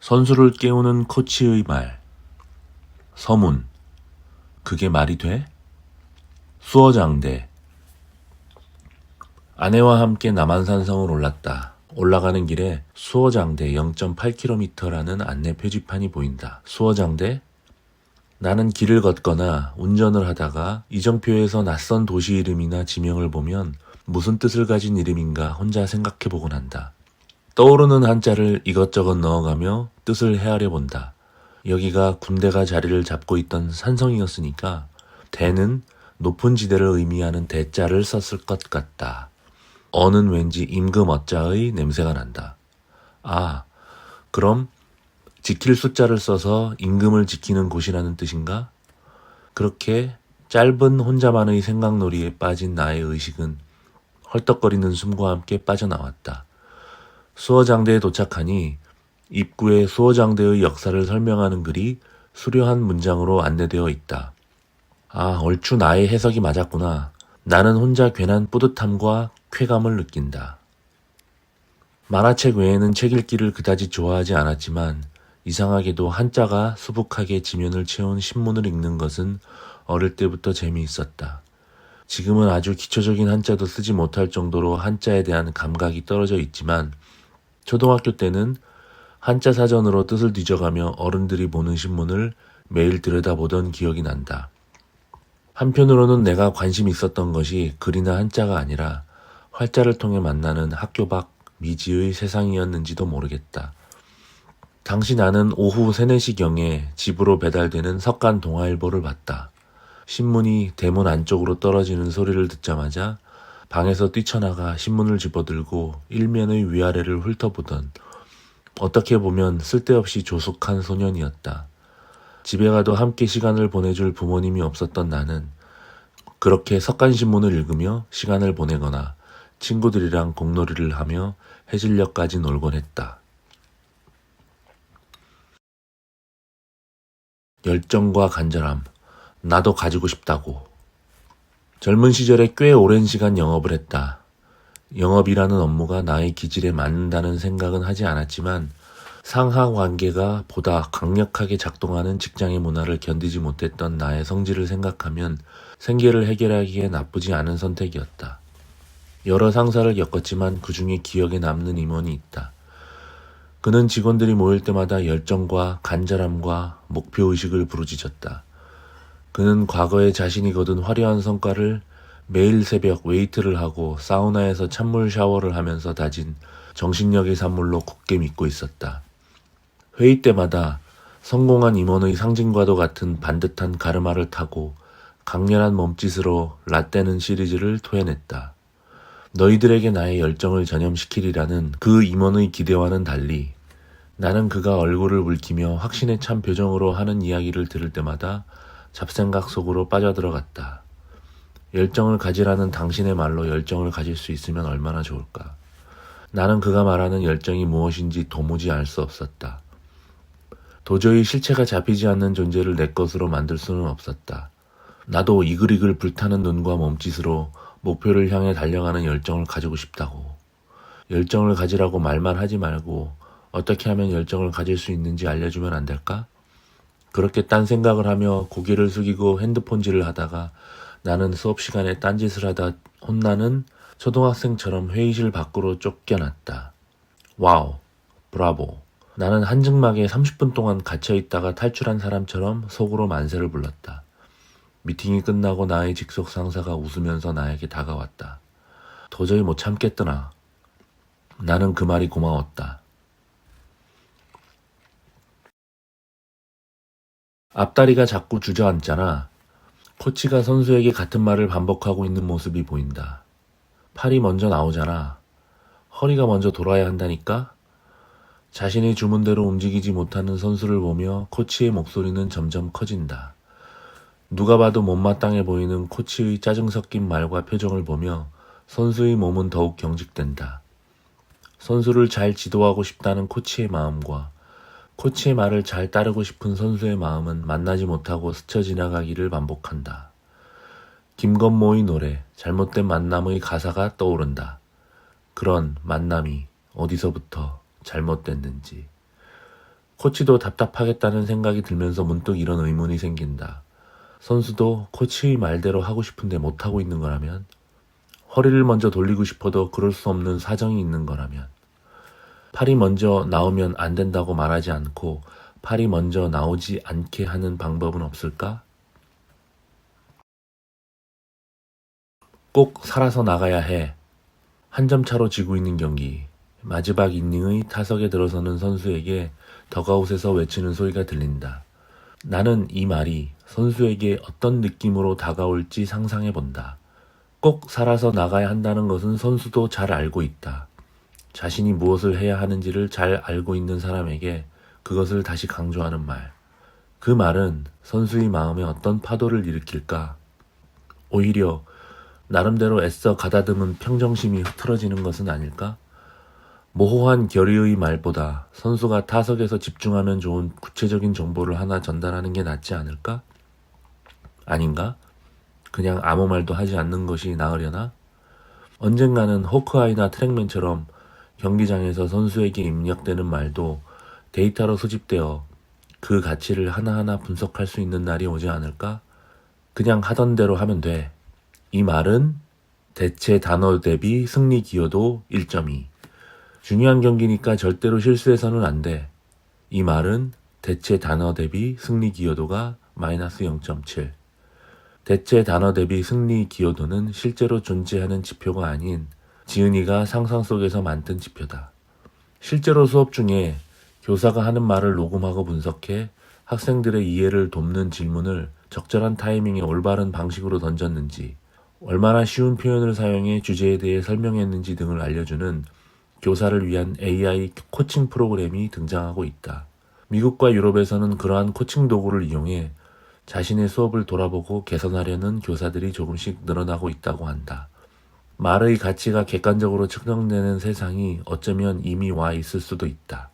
선수를 깨우는 코치의 말. 서문. 그게 말이 돼? 수어장대. 아내와 함께 남한산성을 올랐다. 올라가는 길에 수어장대 0.8km라는 안내 표지판이 보인다. 수어장대? 나는 길을 걷거나 운전을 하다가 이정표에서 낯선 도시 이름이나 지명을 보면 무슨 뜻을 가진 이름인가 혼자 생각해보곤 한다. 떠오르는 한자를 이것저것 넣어가며 뜻을 헤아려 본다. 여기가 군대가 자리를 잡고 있던 산성이었으니까 대는 높은 지대를 의미하는 대자를 썼을 것 같다. 어는 왠지 임금 어자의 냄새가 난다. 아, 그럼 지킬 숫자를 써서 임금을 지키는 곳이라는 뜻인가? 그렇게 짧은 혼자만의 생각놀이에 빠진 나의 의식은 헐떡거리는 숨과 함께 빠져나왔다. 수어장대에 도착하니 입구에 수어장대의 역사를 설명하는 글이 수려한 문장으로 안내되어 있다. 아, 얼추 나의 해석이 맞았구나. 나는 혼자 괜한 뿌듯함과 쾌감을 느낀다. 만화책 외에는 책 읽기를 그다지 좋아하지 않았지만 이상하게도 한자가 수북하게 지면을 채운 신문을 읽는 것은 어릴 때부터 재미있었다. 지금은 아주 기초적인 한자도 쓰지 못할 정도로 한자에 대한 감각이 떨어져 있지만 초등학교 때는 한자 사전으로 뜻을 뒤져가며 어른들이 보는 신문을 매일 들여다보던 기억이 난다. 한편으로는 내가 관심 있었던 것이 글이나 한자가 아니라 활자를 통해 만나는 학교 밖 미지의 세상이었는지도 모르겠다. 당시 나는 오후 3, 4시경에 집으로 배달되는 석간 동아일보를 봤다. 신문이 대문 안쪽으로 떨어지는 소리를 듣자마자 방에서 뛰쳐나가 신문을 집어들고 일면의 위아래를 훑어보던 어떻게 보면 쓸데없이 조숙한 소년이었다. 집에 가도 함께 시간을 보내줄 부모님이 없었던 나는 그렇게 석간신문을 읽으며 시간을 보내거나 친구들이랑 공놀이를 하며 해질녘까지 놀곤 했다. 열정과 간절함, 나도 가지고 싶다고. 젊은 시절에 꽤 오랜 시간 영업을 했다. 영업이라는 업무가 나의 기질에 맞는다는 생각은 하지 않았지만 상하관계가 보다 강력하게 작동하는 직장의 문화를 견디지 못했던 나의 성질을 생각하면 생계를 해결하기에 나쁘지 않은 선택이었다. 여러 상사를 겪었지만 그 중에 기억에 남는 임원이 있다. 그는 직원들이 모일 때마다 열정과 간절함과 목표의식을 부르짖었다. 그는 과거에 자신이 거둔 화려한 성과를 매일 새벽 웨이트를 하고 사우나에서 찬물 샤워를 하면서 다진 정신력의 산물로 굳게 믿고 있었다. 회의 때마다 성공한 임원의 상징과도 같은 반듯한 가르마를 타고 강렬한 몸짓으로 라떼는 시리즈를 토해냈다. 너희들에게 나의 열정을 전염시키리라는 그 임원의 기대와는 달리 나는 그가 얼굴을 붉히며 확신에 찬 표정으로 하는 이야기를 들을 때마다 잡생각 속으로 빠져들어갔다. 열정을 가지라는 당신의 말로 열정을 가질 수 있으면 얼마나 좋을까. 나는 그가 말하는 열정이 무엇인지 도무지 알 수 없었다. 도저히 실체가 잡히지 않는 존재를 내 것으로 만들 수는 없었다. 나도 이글이글 불타는 눈과 몸짓으로 목표를 향해 달려가는 열정을 가지고 싶다고. 열정을 가지라고 말만 하지 말고 어떻게 하면 열정을 가질 수 있는지 알려주면 안 될까? 그렇게 딴 생각을 하며 고개를 숙이고 핸드폰질을 하다가 나는 수업 시간에 딴짓을 하다 혼나는 초등학생처럼 회의실 밖으로 쫓겨났다. 와우, 브라보. 나는 한증막에 30분 동안 갇혀있다가 탈출한 사람처럼 속으로 만세를 불렀다. 미팅이 끝나고 나의 직속 상사가 웃으면서 나에게 다가왔다. 도저히 못 참겠더나. 나는 그 말이 고마웠다. 앞다리가 자꾸 주저앉잖아. 코치가 선수에게 같은 말을 반복하고 있는 모습이 보인다. 팔이 먼저 나오잖아. 허리가 먼저 돌아야 한다니까? 자신의 주문대로 움직이지 못하는 선수를 보며 코치의 목소리는 점점 커진다. 누가 봐도 못마땅해 보이는 코치의 짜증 섞인 말과 표정을 보며 선수의 몸은 더욱 경직된다. 선수를 잘 지도하고 싶다는 코치의 마음과 코치의 말을 잘 따르고 싶은 선수의 마음은 만나지 못하고 스쳐 지나가기를 반복한다. 김건모의 노래 잘못된 만남의 가사가 떠오른다. 그런 만남이 어디서부터 잘못됐는지. 코치도 답답하겠다는 생각이 들면서 문득 이런 의문이 생긴다. 선수도 코치의 말대로 하고 싶은데 못하고 있는 거라면, 허리를 먼저 돌리고 싶어도 그럴 수 없는 사정이 있는 거라면, 팔이 먼저 나오면 안 된다고 말하지 않고 팔이 먼저 나오지 않게 하는 방법은 없을까? 꼭 살아서 나가야 해. 한 점 차로 지고 있는 경기. 마지막 이닝의 타석에 들어서는 선수에게 더가웃에서 외치는 소리가 들린다. 나는 이 말이 선수에게 어떤 느낌으로 다가올지 상상해 본다. 꼭 살아서 나가야 한다는 것은 선수도 잘 알고 있다. 자신이 무엇을 해야 하는지를 잘 알고 있는 사람에게 그것을 다시 강조하는 말. 그 말은 선수의 마음에 어떤 파도를 일으킬까? 오히려 나름대로 애써 가다듬은 평정심이 흐트러지는 것은 아닐까? 모호한 결의의 말보다 선수가 타석에서 집중하면 좋은 구체적인 정보를 하나 전달하는 게 낫지 않을까? 아닌가? 그냥 아무 말도 하지 않는 것이 나으려나? 언젠가는 호크아이나 트랙맨처럼 경기장에서 선수에게 입력되는 말도 데이터로 수집되어 그 가치를 하나하나 분석할 수 있는 날이 오지 않을까? 그냥 하던 대로 하면 돼. 이 말은 대체 단어 대비 승리 기여도 1.2. 중요한 경기니까 절대로 실수해서는 안 돼. 이 말은 대체 단어 대비 승리 기여도가 마이너스 0.7. 대체 단어 대비 승리 기여도는 실제로 존재하는 지표가 아닌 지은이가 상상 속에서 만든 지표다. 실제로 수업 중에 교사가 하는 말을 녹음하고 분석해 학생들의 이해를 돕는 질문을 적절한 타이밍에 올바른 방식으로 던졌는지, 얼마나 쉬운 표현을 사용해 주제에 대해 설명했는지 등을 알려주는 교사를 위한 AI 코칭 프로그램이 등장하고 있다. 미국과 유럽에서는 그러한 코칭 도구를 이용해 자신의 수업을 돌아보고 개선하려는 교사들이 조금씩 늘어나고 있다고 한다. 말의 가치가 객관적으로 측정되는 세상이 어쩌면 이미 와 있을 수도 있다.